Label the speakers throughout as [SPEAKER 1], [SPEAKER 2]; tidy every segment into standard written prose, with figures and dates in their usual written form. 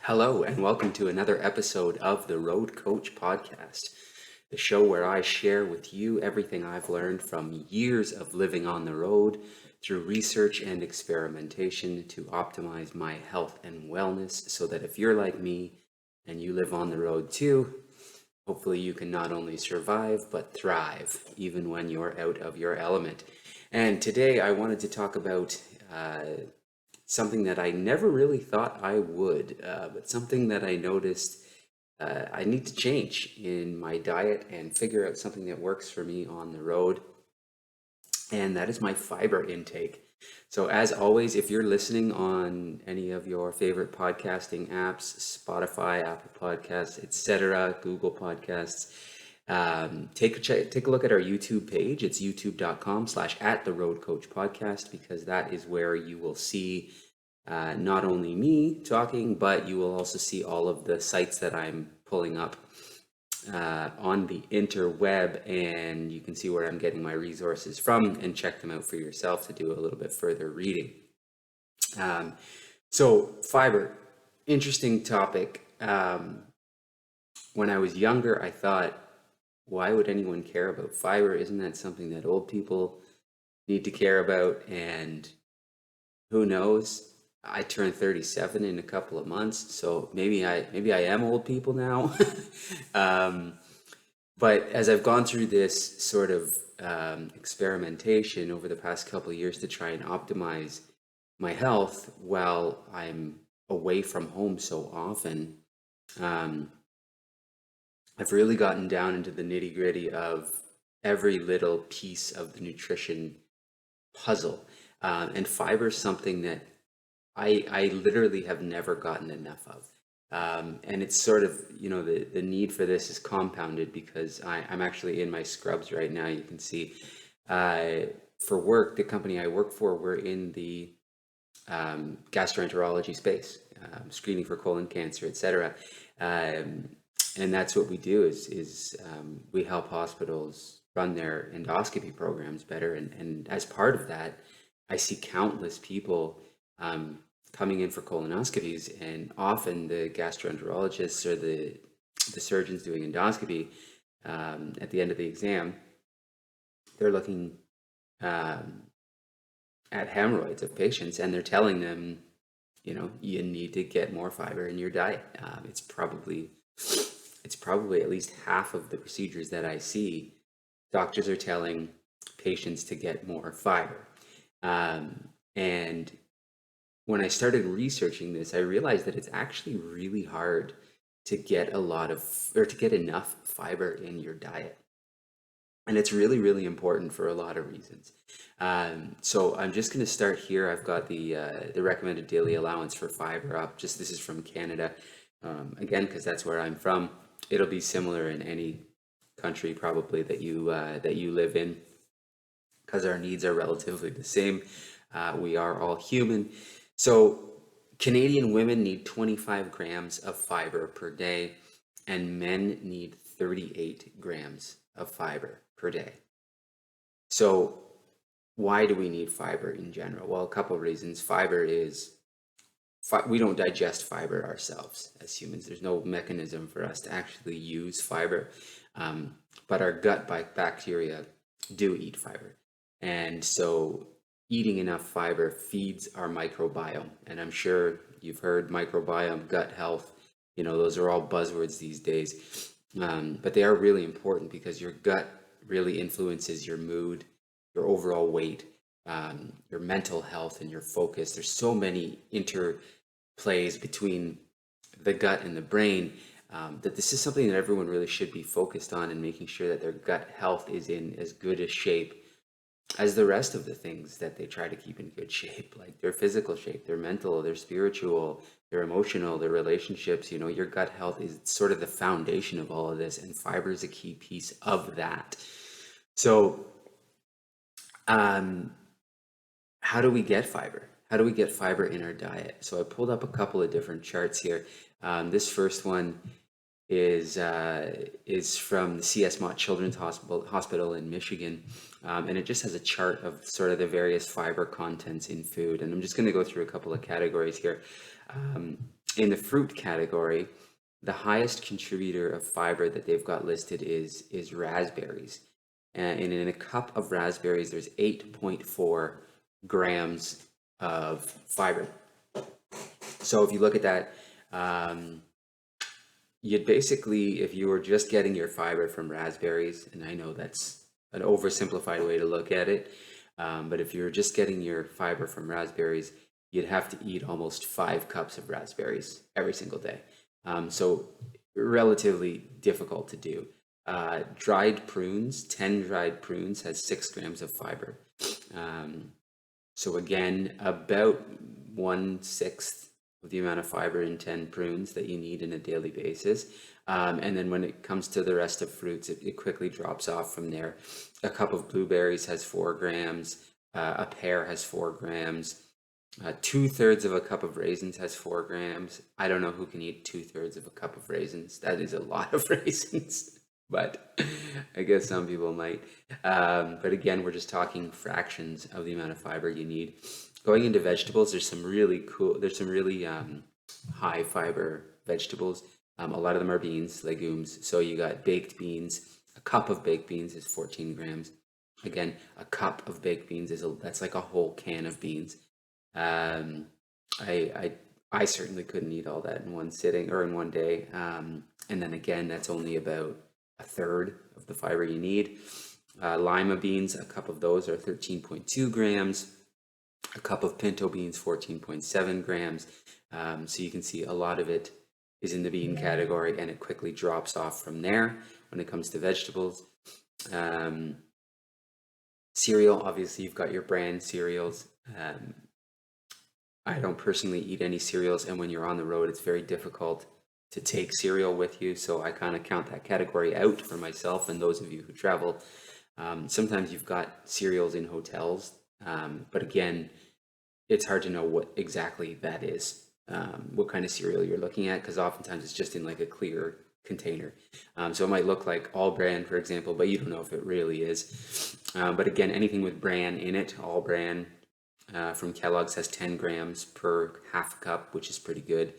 [SPEAKER 1] Hello, and welcome to another episode of the Road Coach Podcast, the show where I share with you everything I've learned from years of living on the road through research and experimentation to optimize my health and wellness so that if you're like me and you live on the road too, hopefully you can not only survive but thrive even when you're out of your element. And today I wanted to talk about something that I never really thought I would, but something that I noticed I need to change in my diet and figure out something that works for me on the road, and that is my fiber intake. So, as always, if you're listening on any of your favorite podcasting apps, Spotify, Apple Podcasts, etc., Google Podcasts, take a look at our YouTube page. It's youtube.com/at the Road Coach Podcast, because that is where you will see not only me talking, but you will also see all of the sites that I'm pulling up on the interweb, and you can see where I'm getting my resources from and check them out for yourself to do a little bit further reading. So fiber, interesting topic. When I was younger, I thought, why would anyone care about fiber? Isn't that something that old people need to care about? And who knows? I turned 37 in a couple of months, so maybe I am old people now. But as I've gone through this sort of experimentation over the past couple of years to try and optimize my health while I'm away from home so often, um, I've really gotten down into the nitty gritty of every little piece of the nutrition puzzle. And fiber is something that I literally have never gotten enough of. And it's sort of, the need for this is compounded because I'm actually in my scrubs right now. You can see for work, the company I work for, we're in the gastroenterology space, screening for colon cancer, etc. And that's what we do is we help hospitals run their endoscopy programs better. And as part of that, I see countless people coming in for colonoscopies, and often the gastroenterologists or the surgeons doing endoscopy at the end of the exam, they're looking at hemorrhoids of patients, and they're telling them, you need to get more fiber in your diet. It's probably at least half of the procedures that I see, doctors are telling patients to get more fiber. And when I started researching this, I realized that it's actually really hard to get to get enough fiber in your diet. And it's really, really important for a lot of reasons. So I'm just going to start here. I've got the recommended daily allowance for fiber up. This is from Canada, again, because that's where I'm from. It'll be similar in any country probably that you live in, because our needs are relatively the same. We are all human. So Canadian women need 25 grams of fiber per day, and men need 38 grams of fiber per day. So why do we need fiber in general? Well, a couple of reasons. We don't digest fiber ourselves as humans. There's no mechanism for us to actually use fiber, but our gut bacteria do eat fiber. And so eating enough fiber feeds our microbiome. And I'm sure you've heard microbiome, gut health, those are all buzzwords these days. But they are really important because your gut really influences your mood, your overall weight, your mental health, and your focus. There's so many interplays between the gut and the brain, that this is something that everyone really should be focused on, and making sure that their gut health is in as good a shape as the rest of the things that they try to keep in good shape, like their physical shape, their mental, their spiritual, their emotional, their relationships. Your gut health is sort of the foundation of all of this, and fiber is a key piece of that. So how do we get fiber? How do we get fiber in our diet? So I pulled up a couple of different charts here. This first one is from the C.S. Mott Children's Hospital in Michigan, and it just has a chart of sort of the various fiber contents in food. And I'm just going to go through a couple of categories here. In the fruit category, the highest contributor of fiber that they've got listed is raspberries. And in a cup of raspberries, there's 8.4 grams of fiber. So if you look at that, you'd basically, if you were just getting your fiber from raspberries, and I know that's an oversimplified way to look at it, but if you're just getting your fiber from raspberries, you'd have to eat almost 5 cups of raspberries every single day. So relatively difficult to do. Dried prunes, 10 dried prunes has 6 grams of fiber. So again, about 1/6 of the amount of fiber in 10 prunes that you need on a daily basis. And then when it comes to the rest of fruits, it quickly drops off from there. A cup of blueberries has 4 grams. A pear has 4 grams. 2/3 of a cup of raisins has 4 grams. I don't know who can eat 2/3 of a cup of raisins. That is a lot of raisins, but I guess some people might. But again, we're just talking fractions of the amount of fiber you need. Going into vegetables, there's some really high fiber vegetables. A lot of them are beans, legumes. So you got baked beans. A cup of baked beans is 14 grams. Again, a cup of baked beans that's like a whole can of beans. I certainly couldn't eat all that in one sitting or in one day. And then again, that's only about 1/3 of the fiber you need. Lima beans, a cup of those are 13.2 grams. A cup of pinto beans, 14.7 grams. So you can see a lot of it is in the bean category, and it quickly drops off from there when it comes to vegetables. Cereal, obviously you've got your brand cereals. I don't personally eat any cereals, and when you're on the road, it's very difficult to take cereal with you. So I kind of count that category out for myself and those of you who travel. Sometimes you've got cereals in hotels, but again, it's hard to know what exactly that is, what kind of cereal you're looking at, because oftentimes it's just in like a clear container. So it might look like all bran, for example, but you don't know if it really is. But again, anything with bran in it, all bran from Kellogg's has 10 grams per half a cup, which is pretty good.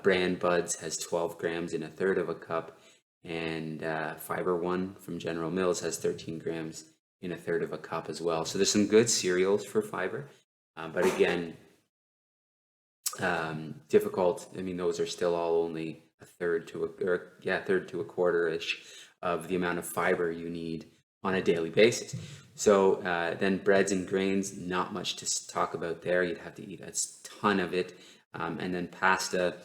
[SPEAKER 1] Bran Buds has 12 grams in 1/3 of a cup. And Fibre One from General Mills has 13 grams in 1/3 of a cup as well. So there's some good cereals for fiber. But again, difficult. I mean, those are still all only 1/3 to a quarter-ish of the amount of fiber you need on a daily basis. So then breads and grains, not much to talk about there. You'd have to eat a ton of it. And then pasta,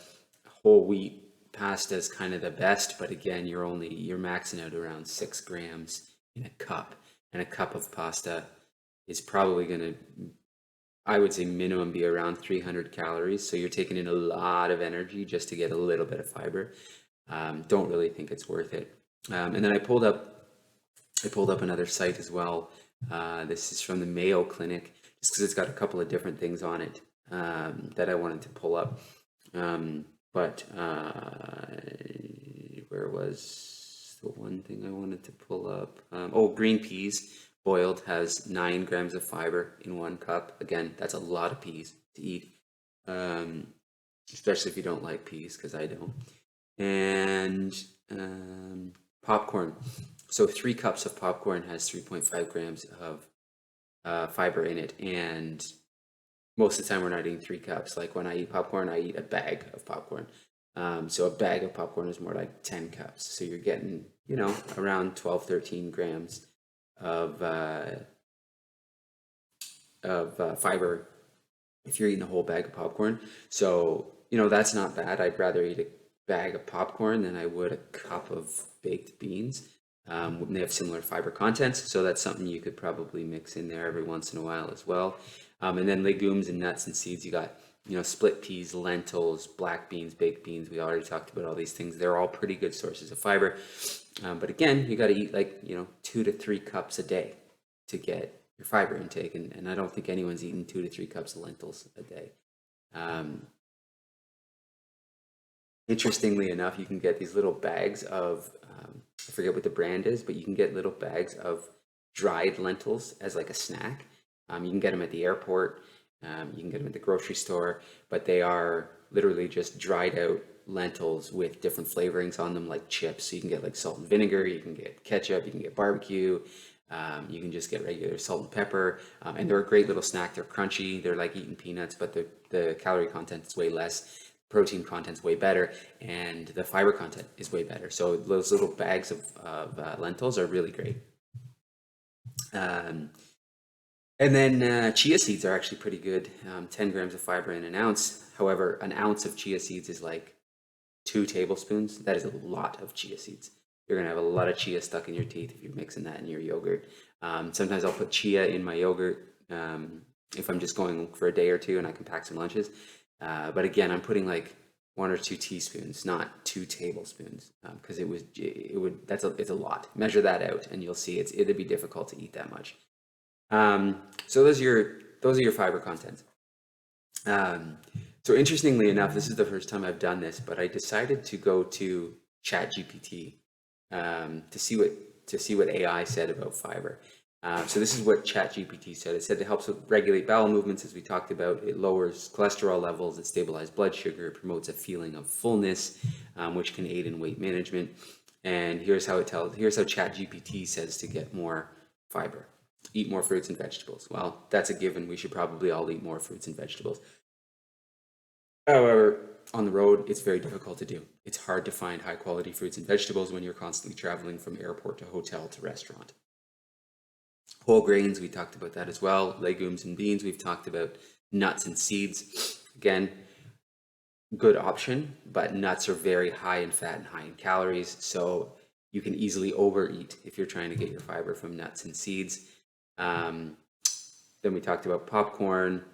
[SPEAKER 1] whole wheat pasta is kind of the best, but again, you're maxing out around 6 grams in a cup. And a cup of pasta is probably going to, I would say minimum, be around 300 calories. So you're taking in a lot of energy just to get a little bit of fiber. Don't really think it's worth it. And then I pulled up another site as well. This is from the Mayo Clinic, just because it's got a couple of different things on it that I wanted to pull up. But where was the one thing I wanted to pull up? Green peas boiled has 9 grams of fiber in 1 cup. Again, that's a lot of peas to eat, especially if you don't like peas, because I don't. And popcorn. So 3 cups of popcorn has 3.5 grams of fiber in it. And most of the time we're not eating 3 cups. Like when I eat popcorn, I eat a bag of popcorn. So a bag of popcorn is more like 10 cups. So you're getting, around 12, 13 grams of fiber if you're eating a whole bag of popcorn. So, that's not bad. I'd rather eat a bag of popcorn than I would a cup of baked beans. They have similar fiber contents, so that's something you could probably mix in there every once in a while as well. And then legumes and nuts and seeds, you got, split peas, lentils, black beans, baked beans. We already talked about all these things. They're all pretty good sources of fiber. But again, you got to eat 2 to 3 cups a day to get your fiber intake. And I don't think anyone's eating 2 to 3 cups of lentils a day. Interestingly enough, you can get these little bags of, I forget what the brand is, but you can get little bags of dried lentils as like a snack. You can get them at the airport. You can get them at the grocery store, but they are literally just dried out lentils with different flavorings on them, like chips. So you can get like salt and vinegar, you can get ketchup, you can get barbecue, you can just get regular salt and pepper, and they're a great little snack. They're crunchy, they're like eating peanuts, but the calorie content is way less, protein content is way better, and the fiber content is way better. So those little bags of lentils are really great. Um, and then chia seeds are actually pretty good. 10 grams of fiber in an ounce. However, an ounce of chia seeds is like 2 tablespoons. That is a lot of chia seeds. You're gonna have a lot of chia stuck in your teeth if you're mixing that in your yogurt. Sometimes I'll put chia in my yogurt if I'm just going for a day or two and I can pack some lunches. But again, I'm putting like 1 or 2 teaspoons, not 2 tablespoons, because it's a lot. Measure that out, and you'll see it'd be difficult to eat that much. So those are your fiber contents. So interestingly enough, this is the first time I've done this, but I decided to go to ChatGPT to see what AI said about fiber. So this is what ChatGPT said. It said it helps with regulate bowel movements, as we talked about. It lowers cholesterol levels, it stabilizes blood sugar, it promotes a feeling of fullness, which can aid in weight management. And here's how ChatGPT says to get more fiber. Eat more fruits and vegetables. Well, that's a given. We should probably all eat more fruits and vegetables. However, on the road, it's very difficult to do. It's hard to find high quality fruits and vegetables when you're constantly traveling from airport to hotel to restaurant. Whole grains, we talked about that as well. Legumes and beans, we've talked about. Nuts and seeds, again, good option, but nuts are very high in fat and high in calories, so you can easily overeat if you're trying to get your fiber from nuts and seeds. Then we talked about popcorn.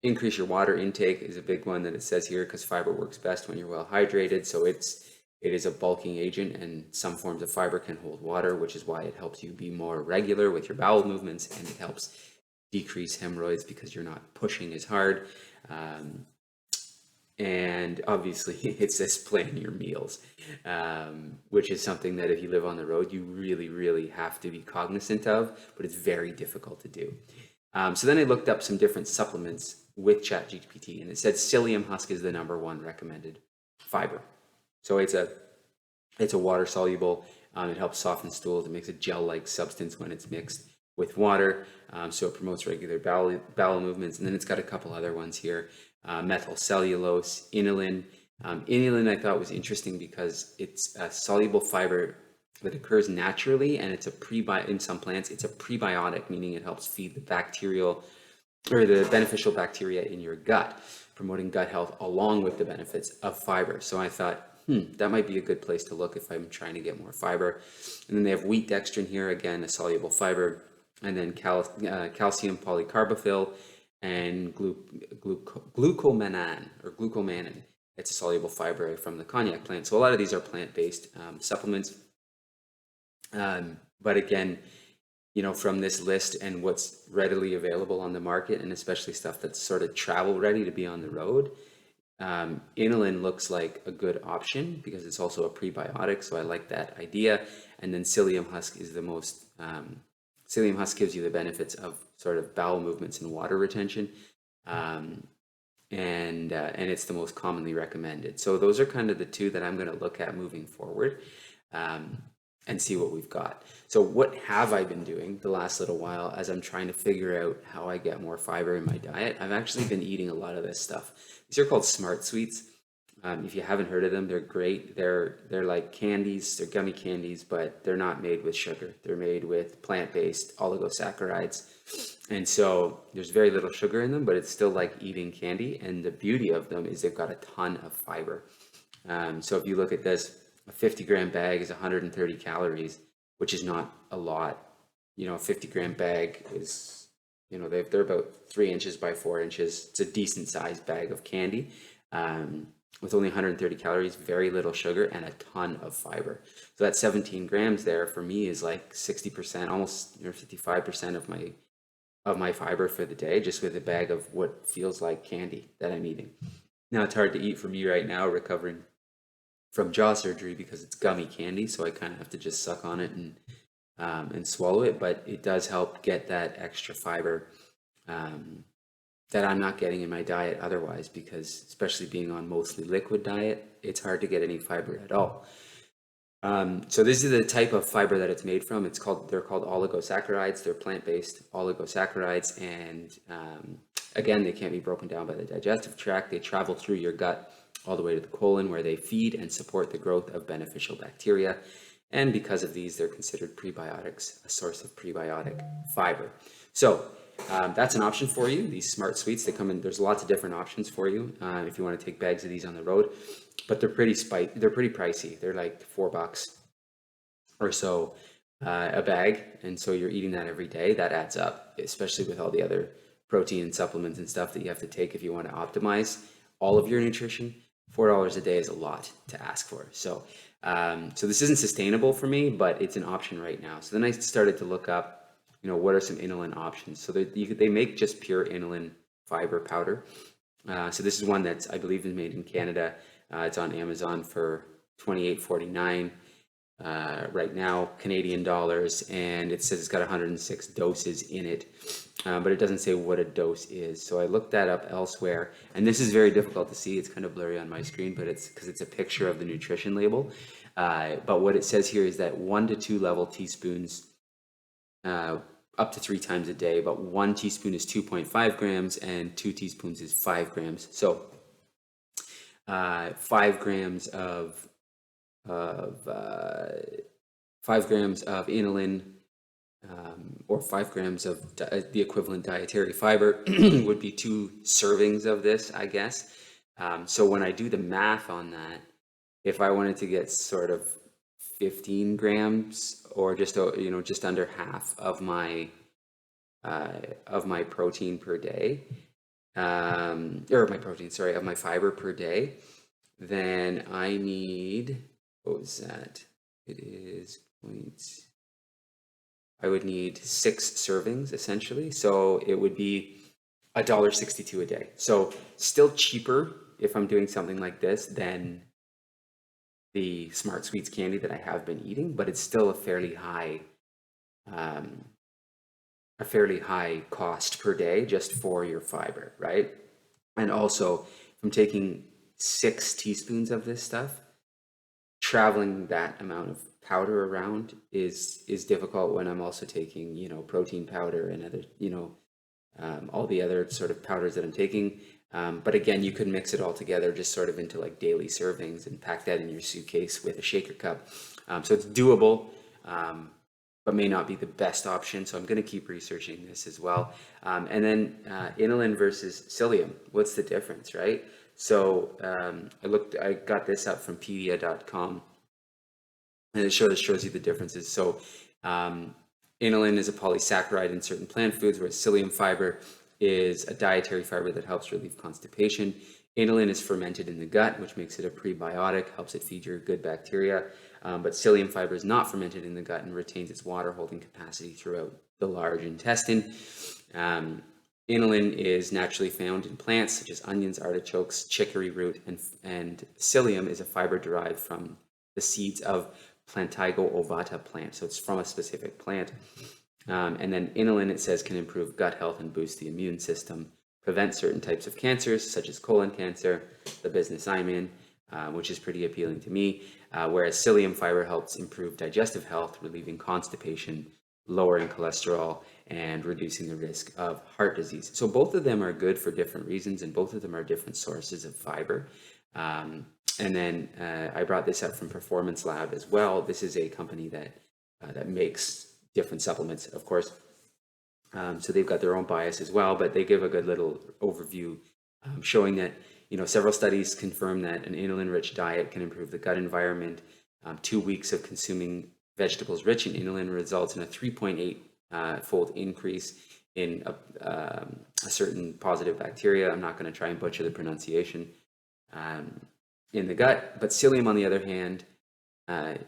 [SPEAKER 1] Increase your water intake is a big one that it says here, because fiber works best when you're well hydrated. So it is a bulking agent, and some forms of fiber can hold water, which is why it helps you be more regular with your bowel movements, and it helps decrease hemorrhoids because you're not pushing as hard. And obviously it says plan your meals, which is something that if you live on the road, you really, really have to be cognizant of, but it's very difficult to do. So then I looked up some different supplements with ChatGPT, and it said psyllium husk is the #1 recommended fiber. So it's a water soluble. It helps soften stools. It makes a gel-like substance when it's mixed with water. So it promotes regular bowel movements. And then it's got a couple other ones here. Methylcellulose, inulin. Inulin I thought was interesting because it's a soluble fiber that occurs naturally, and it's in some plants, it's a prebiotic, meaning it helps feed the bacterial or the beneficial bacteria in your gut, promoting gut health along with the benefits of fiber. So I thought, that might be a good place to look if I'm trying to get more fiber. And then they have wheat dextrin here, again, a soluble fiber, and then calcium polycarbophyl and glucomannan. It's a soluble fiber from the cognac plant. So a lot of these are plant-based supplements. But again, from this list and what's readily available on the market, and especially stuff that's sort of travel ready to be on the road, inulin looks like a good option because it's also a prebiotic, so I like that idea. And then psyllium husk is the most, psyllium husk gives you the benefits of sort of bowel movements and water retention, and it's the most commonly recommended. So those are kind of the two that I'm going to look at moving forward. And see what we've got. So what have I been doing the last little while as I'm trying to figure out how I get more fiber in my diet? I've actually been eating a lot of this stuff. These are called Smart Sweets. If you haven't heard of them, they're great. They're like candies, they're gummy candies, but they're not made with sugar. They're made with plant-based oligosaccharides. And so there's very little sugar in them, but it's still like eating candy. And the beauty of them is they've got a ton of fiber. So if you look at this, a 50-gram bag is 130 calories, which is not a lot. A 50-gram bag is, they're about 3 inches by 4 inches. It's a decent sized bag of candy with only 130 calories, very little sugar, and a ton of fiber. So that 17 grams there for me is like 60%, almost 55% of my fiber for the day, just with a bag of what feels like candy that I'm eating. Now it's hard to eat for me right now, recovering from jaw surgery, because it's gummy candy, so I kind of have to just suck on it and swallow it, but it does help get that extra fiber that I'm not getting in my diet otherwise, because especially being on mostly liquid diet, it's hard to get any fiber at all. So this is the type of fiber that it's made from. They're called oligosaccharides. They're plant-based oligosaccharides, and again, they can't be broken down by the digestive tract. They travel through your gut all the way to the colon, where they feed and support the growth of beneficial bacteria. And because of these, they're considered prebiotics, a source of prebiotic fiber. So that's an option for you. These Smart Sweets, they come in, there's lots of different options for you if you want to take bags of these on the road, but they're pretty pricey. They're like $4 or so a bag, and so you're eating that every day. That adds up, especially with all the other protein and supplements and stuff that you have to take if you want to optimize all of your nutrition. $4 a day is a lot to ask for. So so this isn't sustainable for me, but it's an option right now. So then I started to look up, what are some inulin options? So they make just pure inulin fiber powder. So this is one that's, I believe, is made in Canada. It's on Amazon for $28.49 right now, Canadian dollars, and it says it's got 106 doses in it, but it doesn't say what a dose is. So I looked that up elsewhere, and this is very difficult to see. It's kind of blurry on my screen, but it's because it's a picture of the nutrition label. But what it says here is that 1 to 2 level teaspoons, up to 3 times a day, but 1 teaspoon is 2.5 grams and 2 teaspoons is 5 grams. So 5 grams of 5 grams of inulin, or 5 grams of the equivalent dietary fiber would be 2 servings of this, I guess. So when I do the math on that, if I wanted to get sort of 15 grams, or just under half of my protein per day, or of my fiber per day, then I need, what was that? It is I would need 6 servings essentially. So it would be $1.62 a day. So still cheaper if I'm doing something like this than the Smart Sweets candy that I have been eating, but it's still a fairly high cost per day just for your fiber, right? And also, if I'm taking 6 teaspoons of this stuff, traveling that amount of powder around is difficult when I'm also taking, protein powder and other, all the other sort of powders that I'm taking. But again, you could mix it all together just sort of into like daily servings and pack that in your suitcase with a shaker cup. So it's doable, but may not be the best option. So I'm going to keep researching this as well. And then inulin versus psyllium. What's the difference, right? So I got this up from pedia.com, and it shows you the differences. So inulin is a polysaccharide in certain plant foods, whereas psyllium fiber is a dietary fiber that helps relieve constipation. Inulin is fermented in the gut, which makes it a prebiotic, helps it feed your good bacteria. But psyllium fiber is not fermented in the gut and retains its water holding capacity throughout the large intestine. Inulin is naturally found in plants such as onions, artichokes, chicory root, and psyllium is a fiber derived from the seeds of Plantigo ovata plant. So it's from a specific plant. And then inulin, it says, can improve gut health and boost the immune system, prevent certain types of cancers such as colon cancer, the business I'm in, which is pretty appealing to me. Whereas psyllium fiber helps improve digestive health, relieving constipation, lowering cholesterol, and reducing the risk of heart disease. So both of them are good for different reasons, and both of them are different sources of fiber. And then I brought this up from Performance Lab as well. This is a company that makes different supplements, of course. So they've got their own bias as well, but they give a good little overview showing that, several studies confirm that an inulin-rich diet can improve the gut environment. 2 weeks of consuming vegetables rich in inulin results in a 3.8-fold increase in a certain positive bacteria. I'm not going to try and butcher the pronunciation in the gut. But psyllium, on the other hand,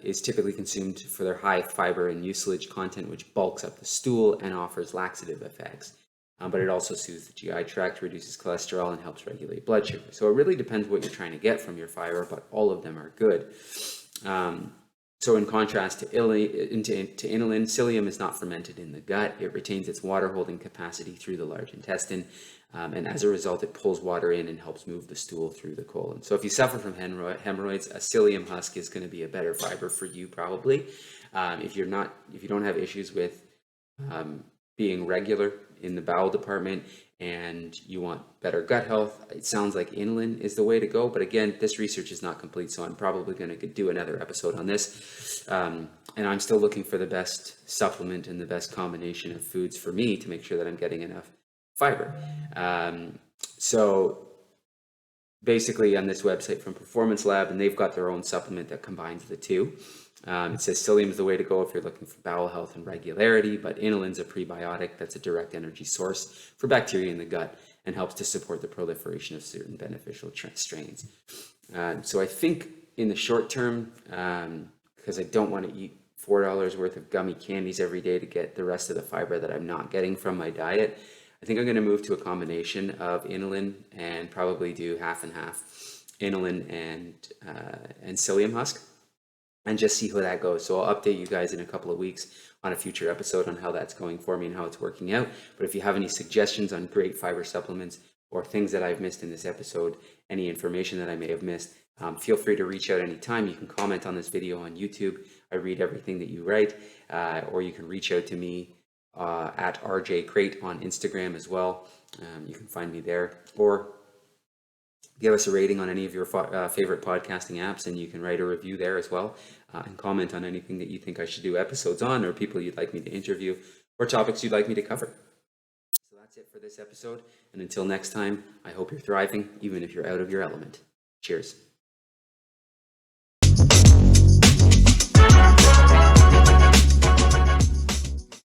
[SPEAKER 1] is typically consumed for their high fiber and mucilage content, which bulks up the stool and offers laxative effects. But it also soothes the GI tract, reduces cholesterol, and helps regulate blood sugar. So it really depends what you're trying to get from your fiber, but all of them are good. So in contrast to inulin, psyllium is not fermented in the gut. It retains its water holding capacity through the large intestine. And as a result, it pulls water in and helps move the stool through the colon. So if you suffer from hemorrhoids, a psyllium husk is going to be a better fiber for you probably. If you don't have issues with being regular in the bowel department and you want better gut health, it sounds like inulin is the way to go. But again, this research is not complete, so I'm probably going to do another episode on this. And I'm still looking for the best supplement and the best combination of foods for me to make sure that I'm getting enough fiber. So basically on this website from Performance Lab, and they've got their own supplement that combines the two. It says psyllium is the way to go if you're looking for bowel health and regularity, but inulin's a prebiotic that's a direct energy source for bacteria in the gut and helps to support the proliferation of certain beneficial strains. So I think in the short term, because I don't want to eat $4 worth of gummy candies every day to get the rest of the fiber that I'm not getting from my diet, I think I'm going to move to a combination of inulin and probably do half and half inulin and psyllium husk, and just see how that goes. So I'll update you guys in a couple of weeks on a future episode on how that's going for me and how it's working out. But if you have any suggestions on great fiber supplements or things that I've missed in this episode, any information that I may have missed, feel free to reach out anytime. You can comment on this video on YouTube. I read everything that you write, or you can reach out to me at RJCrate on Instagram as well. You can find me there, or give us a rating on any of your favorite podcasting apps, and you can write a review there as well, and comment on anything that you think I should do episodes on, or people you'd like me to interview, or topics you'd like me to cover. So that's it for this episode, and until next time, I hope you're thriving, even if you're out of your element. Cheers.